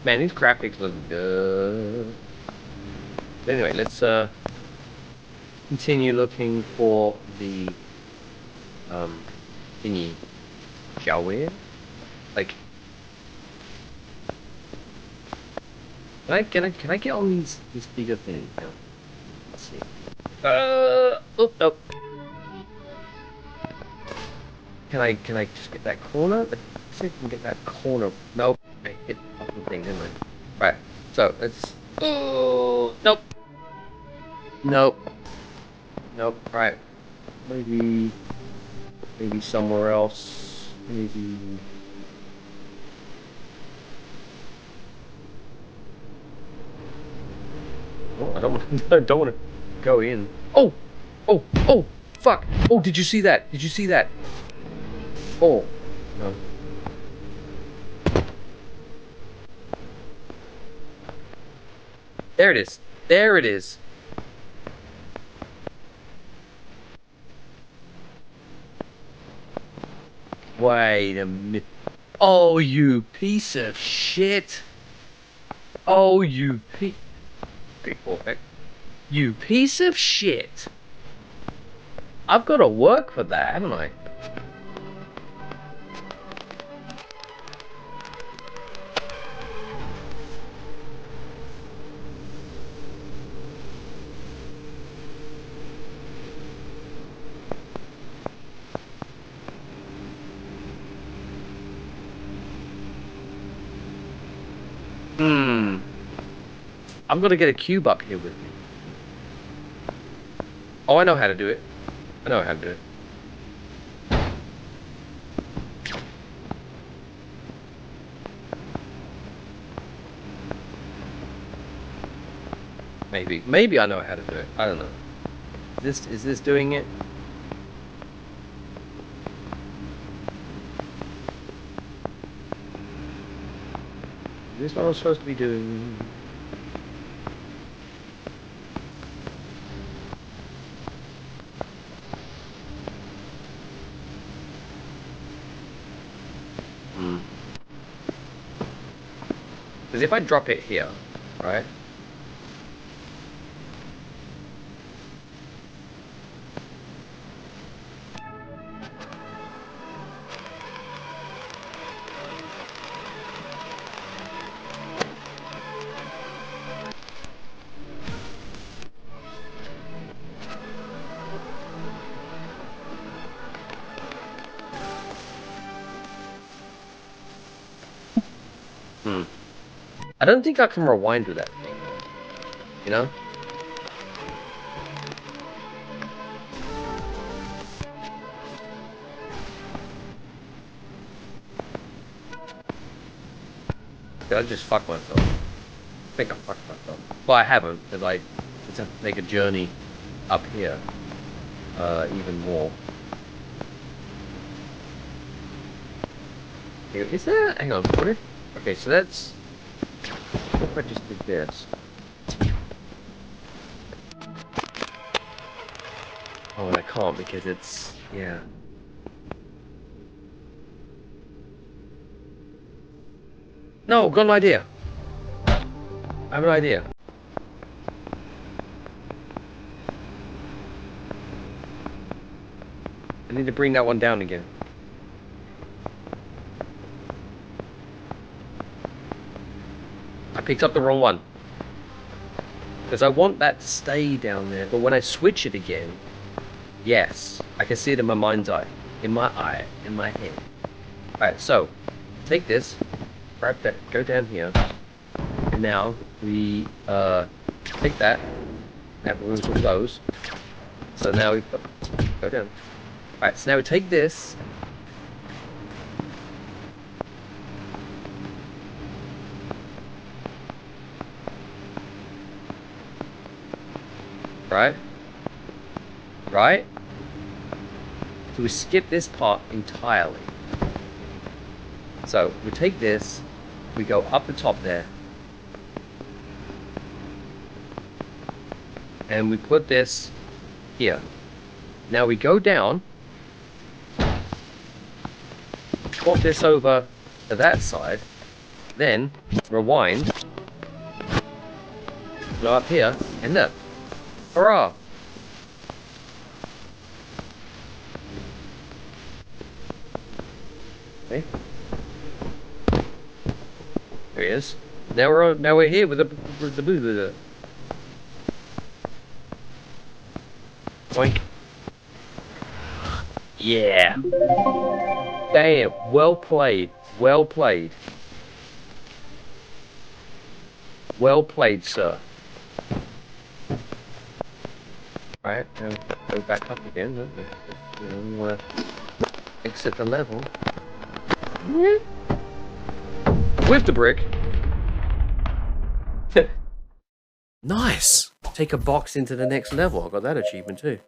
Man, these graphics look good. Anyway, let's continue looking for the thingy, shall we? Like, can I get on these bigger things? Yeah. Let's see. Oh nope. Can I just get that corner? Let's see if I can get that corner. Nope. I hit the fucking thing, didn't I? Right. So let's. Oh nope. Nope. Nope. Right. Maybe somewhere else. Maybe. Oh, I don't want. I don't want to go in. Oh, oh, fuck! Oh, did you see that? Did you see that? Oh, no. There it is. There it is. Wait a minute. Oh, you piece of shit. Oh, you piece. Perfect. You piece of shit. I've got to work for that, haven't I? Hmm. I'm gonna get a cube up here with me. Oh, I know how to do it. I know how to do it. Maybe I know how to do it. I don't know. Is this doing it? Is this what I'm supposed to be doing? Hmm. Because if I drop it here, right? Hmm. I don't think I can rewind with that thing. You know? Did I just fuck myself? I think I fucked myself. Well, I haven't, because I just have to make a journey up here. Even more. Is that? Hang on, what if? Okay, so that's. What if I just did this? Oh, and I can't because it's. Yeah. No, got an idea. I have an idea. I need to bring that one down again. I picked up the wrong one. Because I want that to stay down there, but when I switch it again, yes, I can see it in my mind's eye. In my eye, in my head. Alright, so, take this, grab that, go down here, and now we take that, that rooms will close. So now we go down. Alright, so now we take this, right? Right? So we skip this part entirely. So we take this, we go up the top there, and we put this here. Now we go down, swap this over to that side, Then, rewind. Go up here, and look. Hurrah! See? There he is. Now we're here with the Boink. Yeah. Damn. Well played. Well played. Well played, sir. Right, now go back up again. You know, we want to exit the level. With the brick. Nice. Take a box into the next level. I got that achievement too.